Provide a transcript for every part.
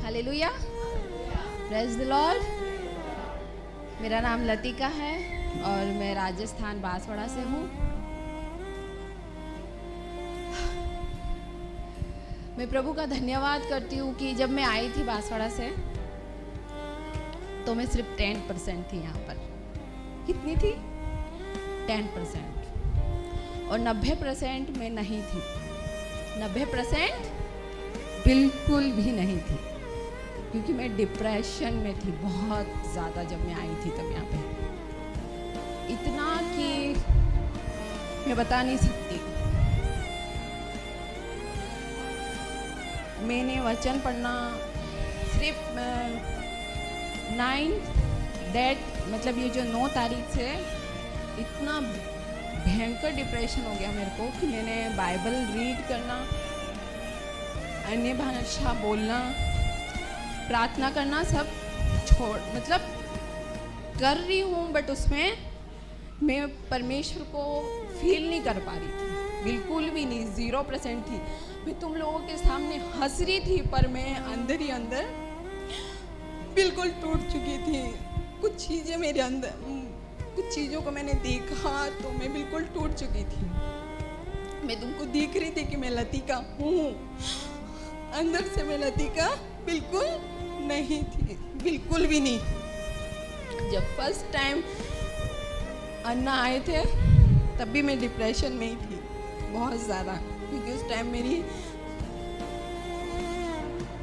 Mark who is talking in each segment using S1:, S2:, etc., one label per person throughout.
S1: Hallelujah, praise the Lord. मेरा नाम लतिका है और मैं राजस्थान बांसवाड़ा से हूँ। मैं प्रभु का धन्यवाद करती हूँ कि जब मैं आई थी बांसवाड़ा से तो मैं सिर्फ 10% थी यहाँ पर। कितनी थी? 10%। और 90% में नहीं थी। 90% बिल्कुल भी नहीं थी, क्योंकि मैं डिप्रेशन में थी बहुत ज़्यादा। जब मैं आई थी तब यहाँ पे इतना कि मैं बता नहीं सकती। मैंने वचन पढ़ना सिर्फ 9 डेट मतलब ये जो 9 तारीख से इतना भयंकर डिप्रेशन हो गया मेरे को कि मैंने बाइबल रीड करना, अन्य भाषा बोलना, प्रार्थना करना सब छोड़ मतलब कर रही हूँ, बट उसमें मैं परमेश्वर को फील नहीं कर पा रही थी, बिल्कुल भी नहीं। 0% थी। मैं तुम लोगों के सामने हंस रही थी, पर मैं अंदर ही अंदर बिल्कुल टूट चुकी थी। कुछ चीज़ें मेरे अंदर, कुछ चीज़ों को मैंने देखा तो मैं बिल्कुल टूट चुकी थी। मैं तुमको दिख रही थी कि मैं लतिका हूँ, अंदर से मैं लतिका बिल्कुल नहीं थी, बिल्कुल भी नहीं। जब फर्स्ट टाइम अन्ना आए थे तब भी मैं डिप्रेशन में ही थी बहुत ज़्यादा, क्योंकि उस टाइम मेरी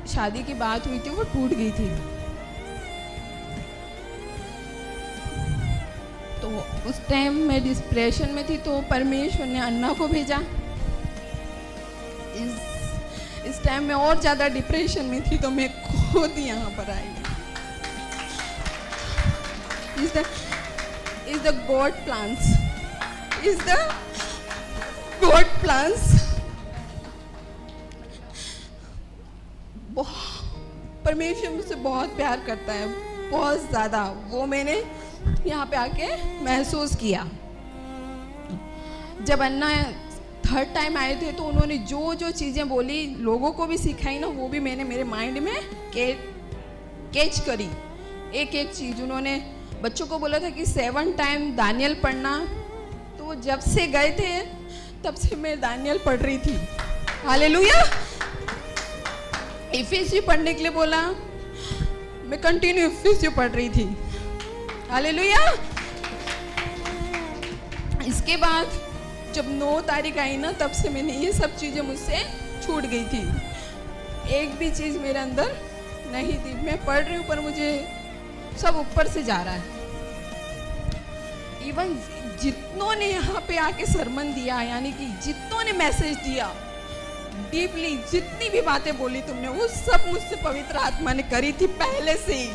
S1: शादी की बात हुई थी, वो टूट गई थी। तो उस टाइम मैं डिप्रेशन में थी, तो परमेश्वर ने अन्ना को भेजा। इस टाइम में और ज़्यादा डिप्रेशन में थी, तो मैं खुद यहाँ पर आई। Is the God plans? Is the God plans? परमेश्वर मुझसे बहुत प्यार करता है, बहुत ज़्यादा। वो मैंने यहाँ पे आके महसूस किया। जब अन्ना थर्ड टाइम आए थे तो उन्होंने जो जो चीज़ें बोली, लोगों को भी सिखाई ना, वो भी मैंने मेरे माइंड में कैच करी। एक एक चीज़ उन्होंने बच्चों को बोला था कि 7 टाइम दानियल पढ़ना, तो जब से गए थे तब से मैं दानियल पढ़ रही थी। हालेलुया। इफिसियों पढ़ने के लिए बोला, मैं कंटिन्यू इफिसियों पढ़ रही थी। हालेलुया। इसके बाद जब 9 तारीख आई ना, तब से मैंने ये सब चीज़ें मुझसे छूट गई थी। एक भी चीज़ मेरे अंदर नहीं थी। मैं पढ़ रही हूँ पर मुझे सब ऊपर से जा रहा है। इवन जितनों ने यहाँ पे आके सरमन दिया, यानी कि जितनों ने मैसेज दिया डीपली, जितनी भी बातें बोली तुमने, वो सब मुझसे पवित्र आत्मा ने करी थी पहले से ही।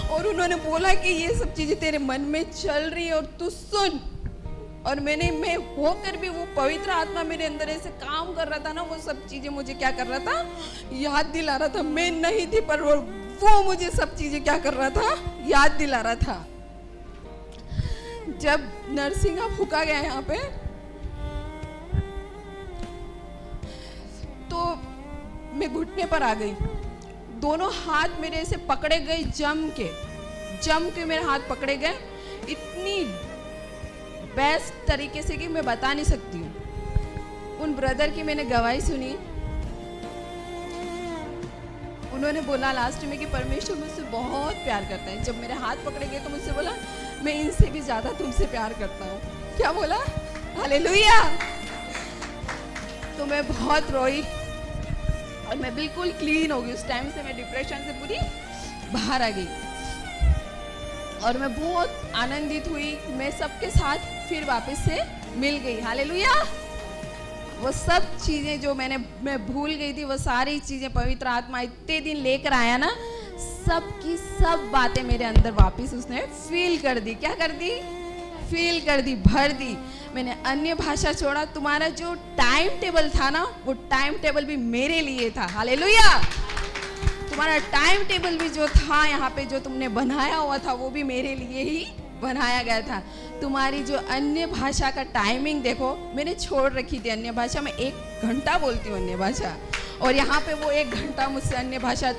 S1: और उन्होंने बोला कि ये सब चीज़ें तेरे मन में चल रही है और तू सुन। और मैं होकर भी वो पवित्र आत्मा मेरे अंदर ऐसे काम कर रहा था ना, वो सब चीज़ें मुझे क्या कर रहा था, याद दिला रहा था। मैं नहीं थी पर वो मुझे सब चीज़ें क्या कर रहा था, याद दिला रहा था। जब नरसिंगा फूका गया यहाँ पे, तो मैं घुटने पर आ गई। दोनों हाथ मेरे ऐसे पकड़े गए, जम के मेरे हाथ पकड़े गए, इतनी बेस्ट तरीके से कि मैं बता नहीं सकती हूँ। उन ब्रदर की मैंने गवाही सुनी। उन्होंने बोला लास्ट में कि परमेश्वर मुझसे बहुत प्यार करता है। जब मेरे हाथ पकड़े गए तो मुझसे बोला, मैं इनसे भी ज़्यादा तुमसे प्यार करता हूँ। क्या बोला? हालेलुया। तो मैं बहुत रोई और मैं बिल्कुल क्लीन हो गई। उस टाइम से मैं डिप्रेशन से पूरी बाहर आ गई और मैं बहुत आनंदित हुई। मैं सबके साथ फिर वापस से मिल गई। हालेलुया। वो सब चीज़ें जो मैं भूल गई थी, वो सारी चीज़ें पवित्र आत्मा इतने दिन लेकर आया ना, सब की सब बातें मेरे अंदर वापस उसने फील कर दी। क्या कर दी? फील कर दी, भर दी। मैंने अन्य भाषा छोड़ा। तुम्हारा जो टाइम टेबल था ना, वो टाइम टेबल भी मेरे लिए था। हालेलुया। तुम्हारा टाइम टेबल भी जो था यहाँ पे, जो तुमने बनाया हुआ था, वो भी मेरे लिए ही बनाया गया था। तुम्हारी जो अन्य भाषा का टाइमिंग देखो, मैंने छोड़ रखी थी अन्य भाषा। मैं 1 घंटा बोलती हूँ अन्य भाषा, और यहाँ पे वो 1 घंटा मुझसे अन्य भाषा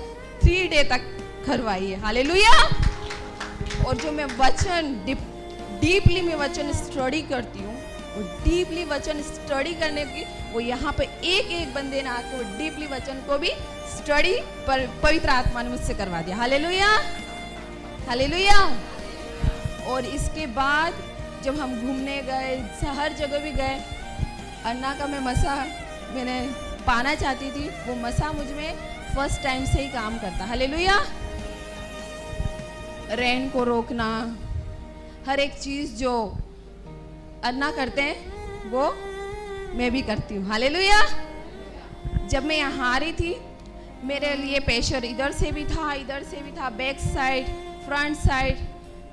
S1: 3 डे तक करवाई है। हालेलुया। और जो मैं वचन डीपली में वचन स्टडी करती हूँ, और डीपली वचन स्टडी करने की वो यहाँ पे एक बंदे ने आके वो डीपली वचन को भी स्टडी पर पवित्र आत्मा ने मुझसे करवा दिया। Hallelujah, hallelujah. और इसके बाद जब हम घूमने गए, हर जगह भी गए, अन्ना का मैं मसा मैंने पाना चाहती थी, वो मसा मुझ में फर्स्ट टाइम से ही काम करता। हालेलुया। रेन को रोकना, हर एक चीज़ जो अन्ना करते हैं वो मैं भी करती हूँ। हालेलुया। जब मैं यहाँ आ रही थी, मेरे लिए प्रेशर इधर से भी था, इधर से भी था, back side, front side,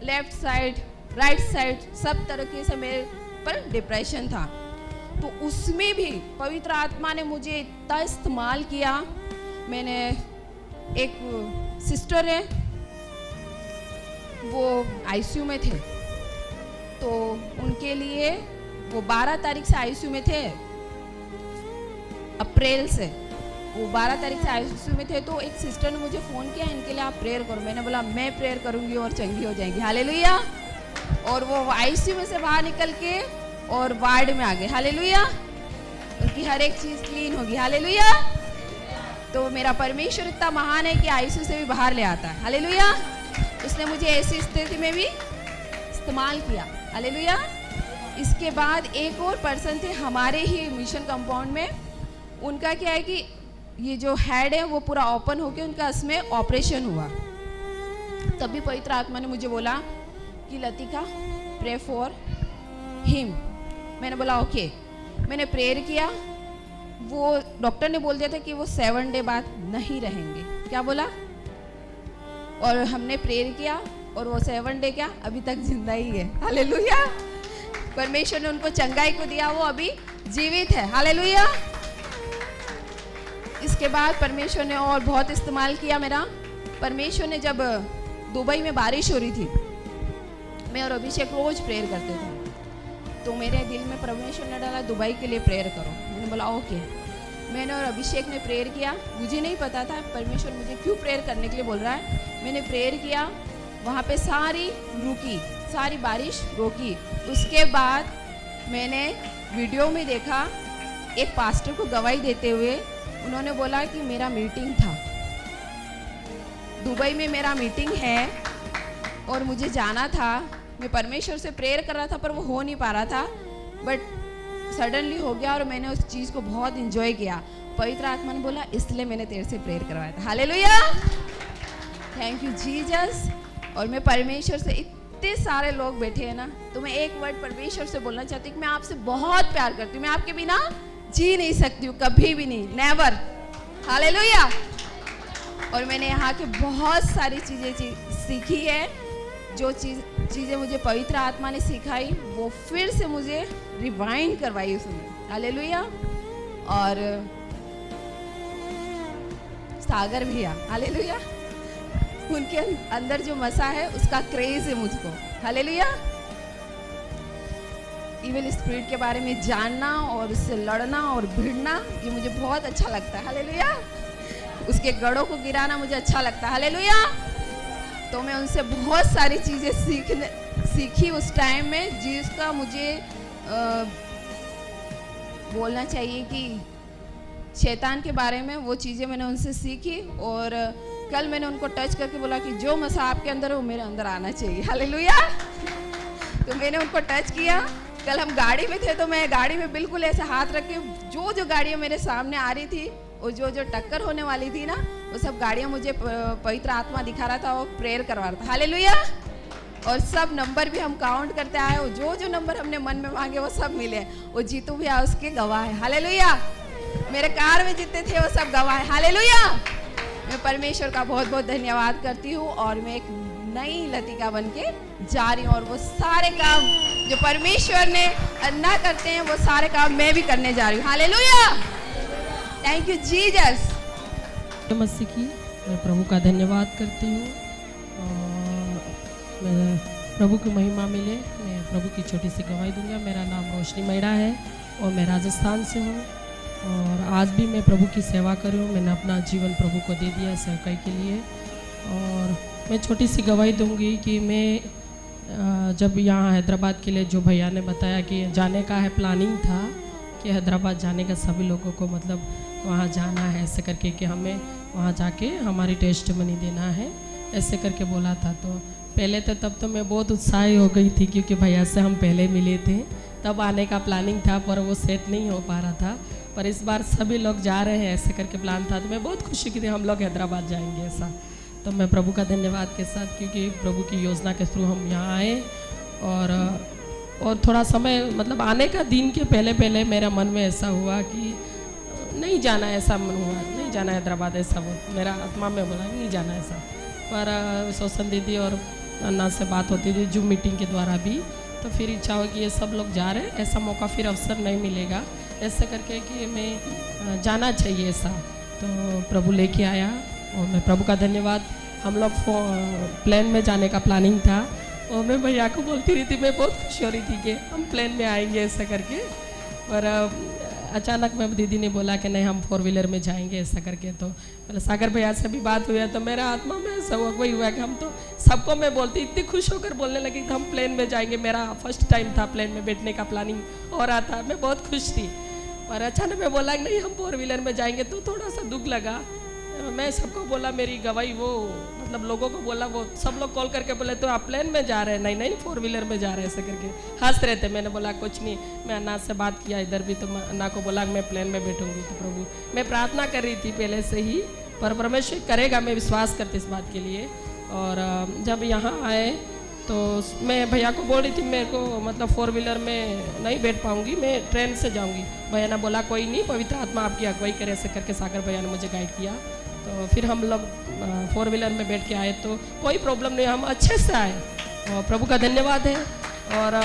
S1: left side, right side, सब तरीके से मेरे पर डिप्रेशन था। तो उसमें भी पवित्र आत्मा ने मुझे इतना इस्तेमाल किया। मैंने एक सिस्टर है, वो आईसीयू में थे, तो उनके लिए वो 12 तारीख से आईसीयू में थे, अप्रैल से वो 12 तारीख से आईसीयू में थे। तो एक सिस्टर ने मुझे फ़ोन किया, इनके लिए आप प्रेयर करो। मैंने बोला मैं प्रेयर करूँगी और चंगी हो जाएंगी। हालेलुया। और वो आईसीयू में से बाहर निकल के और वार्ड में आ गए। हालेलुया। उनकी हर एक चीज़ क्लीन होगी। हालेलुया। तो मेरा परमेश्वर इतना महान है कि आईसीयू से भी बाहर ले आता है। हालेलुया। उसने मुझे ऐसी स्थिति में भी इस्तेमाल किया। हालेलुया। इसके बाद एक और पर्सन थे हमारे ही मिशन कंपाउंड में, उनका क्या है कि ये जो हेड है वो पूरा ओपन होके उनका इसमें ऑपरेशन हुआ। तभी पवित्र आत्मा ने मुझे बोला कि लतिका प्रे फॉर हिम। मैंने बोला ओके। मैंने प्रेयर किया। वो डॉक्टर ने बोल दिया था कि वो 7 डे बाद नहीं रहेंगे। क्या बोला? और हमने प्रेयर किया और वो 7 डे क्या अभी तक जिंदा ही है। हालेलुया। परमेश्वर ने उनको चंगाई को दिया, वो अभी जीवित है। हालेलुया। इसके बाद परमेश्वर ने और बहुत इस्तेमाल किया मेरा। परमेश्वर ने जब दुबई में बारिश हो रही थी, मैं और अभिषेक रोज प्रेयर करते थे, तो मेरे दिल में परमेश्वर ने डाला दुबई के लिए प्रेयर करो। मैंने बोला ओके। मैंने और अभिषेक ने प्रेयर किया। मुझे नहीं पता था परमेश्वर मुझे क्यों प्रेयर करने के लिए बोल रहा है। मैंने प्रेयर किया, वहाँ पे सारी बारिश रुकी। उसके बाद मैंने वीडियो में देखा एक पास्टर को गवाही देते हुए, उन्होंने बोला कि मेरा मीटिंग था दुबई में, मेरा मीटिंग है और मुझे जाना था। मैं परमेश्वर से प्रेयर कर रहा था पर वो हो नहीं पा रहा था, बट सडनली हो गया और मैंने उस चीज़ को बहुत इंजॉय किया। पवित्र आत्मा ने बोला इसलिए मैंने तेरे से प्रेयर करवाया था। हालेलुया। Thank you Jesus. और मैं परमेश्वर से, इतने सारे लोग बैठे हैं ना, तो मैं एक वर्ड परमेश्वर से बोलना चाहती हूँ कि मैं आपसे बहुत प्यार करती हूँ। मैं आपके बिना जी नहीं सकती हूँ, कभी भी नहीं, नेवर। हालेलुया। और मैंने यहाँ के बहुत सारी चीज़ें सीखी है। जो चीज़ें मुझे पवित्र आत्मा ने सिखाई वो फिर से मुझे रिवाइंड करवाई उसने। हालेलुया। और सागर भैया, हालेलुया, उनके अंदर जो मसा है उसका क्रेज है मुझको। हालेलुया। इविल स्पिरिट के बारे में जानना और उससे लड़ना और भिड़ना, ये मुझे बहुत अच्छा लगता है। हालेलुया। उसके गढ़ों को गिराना मुझे अच्छा लगता है। हालेलुया। तो मैं उनसे बहुत सारी चीज़ें सीखी उस टाइम में, जिसका मुझे बोलना चाहिए कि शैतान के बारे में वो चीज़ें मैंने उनसे सीखी। और कल मैंने उनको टच करके बोला कि जो मसा आपके अंदर है वो मेरे अंदर आना चाहिए। हालेलुया। तो मैंने उनको टच किया। कल हम गाड़ी में थे, तो मैं गाड़ी में बिल्कुल ऐसे हाथ रख के जो गाड़ियाँ मेरे सामने आ रही थी और जो टक्कर होने वाली थी ना, वो सब गाड़ियाँ मुझे पवित्र आत्मा दिखा रहा था, वो प्रेयर करवा रहा था। हालेलुया। और सब नंबर भी हम काउंट करते आए, और जो नंबर हमने मन में मांगे वो सब मिले। वो जीतू भी आ उसके गवाह है। हालेलुया। मेरे कार में जितने थे वो सब गवाह है। हालेलुया। मैं परमेश्वर का बहुत बहुत धन्यवाद करती हूँ, और मैं एक नई लतिका बन के जा रही हूँ, और वो सारे काम जो परमेश्वर ने अन्ना करते हैं वो सारे काम मैं भी करने जा रही हूँ। हालेलुया। Thank you Jesus.
S2: मसीह की मैं प्रभु का धन्यवाद करती हूँ, और मैं प्रभु की महिमा मिले। मैं प्रभु की छोटी सी गवाही दूंगा। मेरा नाम रोशनी मैडा है और मैं राजस्थान से हूँ। और आज भी मैं प्रभु की सेवा कर रही हूँ। मैंने अपना जीवन प्रभु को दे दिया सेवकाई के लिए। और मैं छोटी सी गवाही दूंगी कि मैं जब यहाँ हैदराबाद के लिए जो भैया ने बताया कि जाने का है, प्लानिंग था कि हैदराबाद जाने का सभी लोगों को मतलब वहाँ जाना है ऐसे करके कि हमें वहाँ जाके हमारी टेस्टिमनी देना है ऐसे करके बोला था। तो पहले तो तब तो मैं बहुत उत्साही हो गई थी क्योंकि भैया से हम पहले मिले थे, तब आने का प्लानिंग था पर वो सेट नहीं हो पा रहा था। पर इस बार सभी लोग जा रहे हैं ऐसे करके प्लान था, तो मैं बहुत खुशी की थी हम लोग हैदराबाद जाएंगे ऐसा। तो मैं प्रभु का धन्यवाद के साथ, क्योंकि प्रभु की योजना के थ्रू हम यहाँ आए और थोड़ा समय मतलब आने का दिन के पहले मेरा मन में ऐसा हुआ कि नहीं जाना, ऐसा मन हुआ नहीं जाना हैदराबाद, ऐसा वो मेरा आत्मा में बोला नहीं जाना ऐसा। पर सोसन दीदी और अन्ना से बात होती थी जूम मीटिंग के द्वारा भी, तो फिर इच्छा हो कि ये सब लोग जा रहे हैं, ऐसा मौका फिर अवसर नहीं मिलेगा ऐसे करके कि मैं जाना चाहिए ऐसा। तो प्रभु लेके आया और मैं प्रभु का धन्यवाद। हम लोग प्लेन में जाने का प्लानिंग था और मैं भैया को बोलती रही थी, मैं बहुत खुश हो रही थी कि हम प्लेन में आएंगे ऐसा करके। पर अचानक मैं दीदी ने बोला कि नहीं हम 4 व्हीलर में जाएंगे ऐसा करके। तो मतलब सागर भैया से भी बात हुई है तो मेरा आत्मा में ऐसा वही हुआ कि हम तो सबको मैं बोलती इतनी खुश होकर बोलने लगी कि हम प्लेन में जाएंगे। मेरा फर्स्ट टाइम था प्लेन में बैठने का, प्लानिंग हो रहा था, मैं बहुत खुश थी। और अचानक मैं बोला नहीं हम 4 व्हीलर में जाएंगे तो थोड़ा सा दुख लगा। मैं सबको बोला, मेरी गवाही वो मतलब लोगों को बोला, वो सब लोग कॉल करके बोले तो आप प्लेन में जा रहे हैं? नहीं 4 व्हीलर में जा रहे हैं ऐसे करके हंस रहे थे। मैंने बोला कुछ नहीं, मैं अन्ना से बात किया इधर भी, तो अन्ना को बोला मैं प्लेन में बैठूंगी। तो प्रभु मैं प्रार्थना कर रही थी पहले से ही, पर परमेश्वर करेगा, मैं विश्वास करती इस बात के लिए। और जब यहाँ आए तो मैं भैया को बोल रही थी मेरे को मतलब 4 व्हीलर में नहीं बैठ पाऊंगी, मैं ट्रेन से जाऊंगी। भैया ने बोला कोई नहीं, पवित्र आत्मा आपकी अगुवाई करे ऐसे करके सागर भैया ने मुझे गाइड किया। तो फिर हम लोग 4 व्हीलर में बैठ के आए तो कोई प्रॉब्लम नहीं, हम अच्छे से आए और प्रभु का धन्यवाद है। और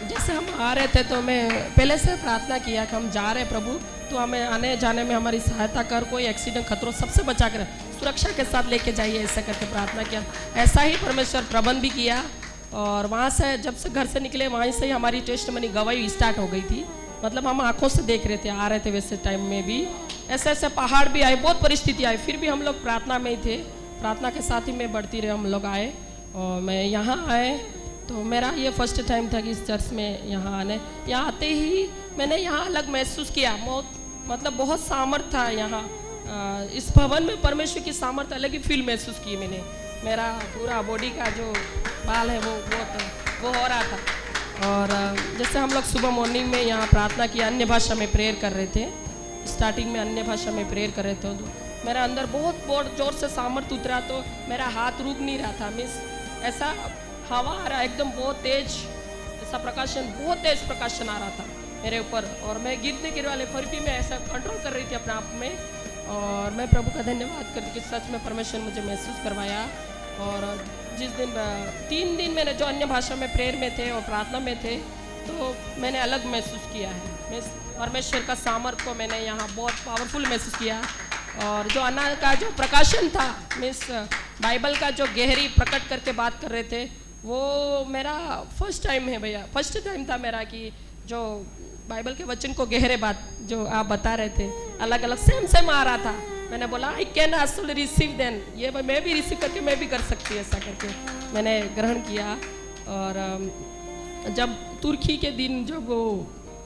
S2: जैसे हम आ रहे थे तो मैं पहले से प्रार्थना किया कि हम जा रहे प्रभु तो हमें आने जाने में हमारी सहायता कर, कोई एक्सीडेंट खतरों सबसे बचा कर सुरक्षा के साथ लेके जाइए ऐसा करके प्रार्थना किया। ऐसा ही परमेश्वर प्रबंध भी किया। और वहाँ से जब से घर से निकले वहीं से ही हमारी टेस्टमनी गवाही स्टार्ट हो गई थी। मतलब हम आंखों से देख रहे थे, आ रहे थे वैसे टाइम में भी ऐसे ऐसे पहाड़ भी आए, बहुत परिस्थिति आई, फिर भी हम लोग प्रार्थना में ही थे। प्रार्थना के साथ ही मैं बढ़ती रहे, हम लोग आए और मैं यहाँ आए तो मेरा ये फर्स्ट टाइम था कि इस चर्च में यहाँ आते ही मैंने यहाँ अलग महसूस किया। मतलब बहुत सामर्थ था यहाँ, इस भवन में परमेश्वर की सामर्थ्य अलग ही फील महसूस की मैंने। मेरा पूरा बॉडी का जो बाल है वो हो रहा था। और जैसे हम लोग सुबह मॉर्निंग में यहाँ प्रार्थना किया, अन्य भाषा में प्रेयर कर रहे थे, स्टार्टिंग में अन्य भाषा में प्रेयर कर रहे थे तो मेरा अंदर बहुत जोर से सामर्थ्य उतरा। तो मेरा हाथ रुक नहीं रहा था, मीन्स ऐसा हवा आ रहा एकदम बहुत तेज, ऐसा प्रकाशन, बहुत तेज प्रकाशन आ रहा था मेरे ऊपर। और मैं गिरने वाले फिर भी मैं ऐसा कंट्रोल कर रही थी अपने आप में। और मैं प्रभु का धन्यवाद करती कि सच में परमेश्वर ने मुझे महसूस करवाया। और जिस दिन 3 दिन मैंने जो अन्य भाषा में प्रेयर में थे और प्रार्थना में थे तो मैंने अलग महसूस किया है। मैं परमेश्वर का सामर्थ्य को मैंने यहाँ बहुत पावरफुल महसूस किया। और जो अन्ना का जो प्रकाशन था, मीन्स बाइबल का जो गहरी प्रकट करके बात कर रहे थे, वो मेरा फर्स्ट टाइम है भैया, फर्स्ट टाइम था मेरा कि जो बाइबल के वचन को गहरे बात जो आप बता रहे थे अलग अलग सेम आ रहा था। मैंने बोला I can also receive then, ये मैं भी रिसीव करके मैं भी कर सकती है ऐसा करके मैंने ग्रहण किया। और जब तुर्की के दिन जब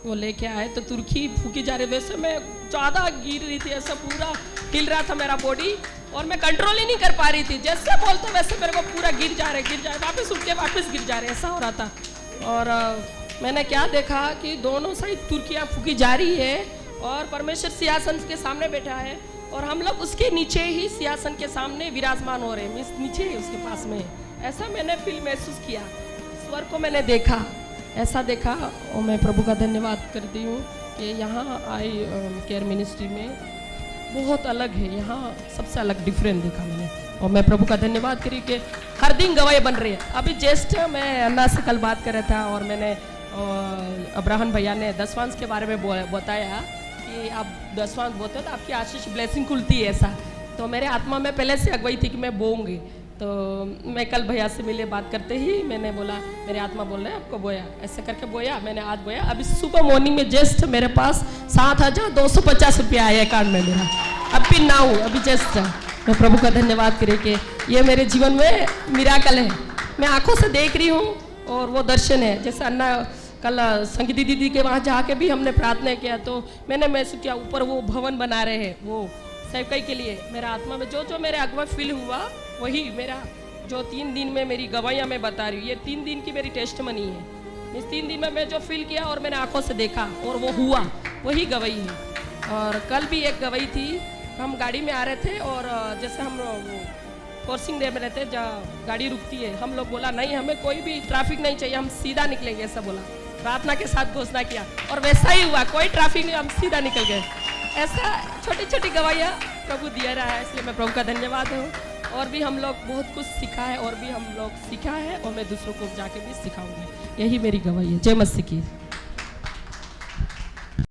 S2: वो लेके आए तो तुर्की फूकी जा रही, वैसे मैं ज़्यादा गिर रही थी, ऐसा पूरा हिल रहा था मेरा बॉडी और मैं कंट्रोल ही नहीं कर पा रही थी। जैसे बोलते वैसे मेरे को पूरा गिर जा रहे वापस उठ के वापस गिर जा रहे, ऐसा हो रहा था। और मैंने क्या देखा कि दोनों साइड तुर्कियाँ फूकी जा रही है और परमेश्वर सिंहासन के सामने बैठा है और हम लोग उसके नीचे ही सिंहासन के सामने विराजमान हो रहे हैं, मीन्स नीचे ही उसके पास में। ऐसा मैंने फील महसूस किया, स्वर को मैंने देखा, ऐसा देखा। और मैं प्रभु का धन्यवाद करती हूँ कि यहाँ आई केयर मिनिस्ट्री में बहुत अलग है, यहाँ सबसे अलग डिफरेंट देखा मैंने। और मैं प्रभु का धन्यवाद करी कि हर दिन गवाही बन रही है। अभी जस्ट मैं अन्ना से कल बात कर रहा था और मैंने अब्राहम भैया ने दसवांश के बारे में बताया कि आप दसवांश बोते हो तो आपकी आशीष ब्लेसिंग खुलती है ऐसा। तो मेरे आत्मा में पहले से अगुवाई थी कि मैं बोऊंगी, तो मैं कल भैया से मिले, बात करते ही मैंने बोला मेरे आत्मा बोल रहे हैं आपको बोया, ऐसे करके बोया। मैंने आज बोया। अभी सुबह मॉर्निंग में जस्ट मेरे पास 7,250 रुपया आया अकाउंट में मेरा। अभी ना हूँ, अभी जस्ट मैं प्रभु का धन्यवाद करे कि ये मेरे जीवन में मिराकल है। मैं आंखों से देख रही हूँ और वो दर्शन है। जैसे अन्ना कल संगीति दीदी के वहाँ जाके भी हमने प्रार्थना किया, तो मैंने महसूस किया ऊपर वो भवन बना रहे हैं वो सेवकाई के लिए। मेरा आत्मा में जो मेरे अगवा फील हुआ वही मेरा जो 3 दिन में मेरी गवाहियाँ मैं बता रही हूँ, ये 3 दिन की मेरी टेस्टमनी है। इस 3 दिन में मैं जो फील किया और मैंने आंखों से देखा और वो हुआ, वही गवाही है। और कल भी एक गवाही थी, हम गाड़ी में आ रहे थे और जैसे हम क्रॉसिंग डे में रहते हैं जहाँ गाड़ी रुकती है, हम लोग बोला नहीं हमें कोई भी ट्रैफिक नहीं चाहिए, हम सीधा निकलेंगे, ऐसा बोला। प्रार्थना के साथ घोषणा किया और वैसा ही हुआ, कोई ट्रैफिक नहीं, हम सीधा निकल गए। ऐसा छोटी छोटी गवाहियाँ प्रभु दिया रहा है, इसलिए मैं प्रभु का धन्यवाद हूँ। और भी हम लोग बहुत कुछ सीखा है और भी हम लोग सीखा है और मैं दूसरों को जाके भी सिखाऊंगी। यही मेरी गवाही है। जय मसीह की।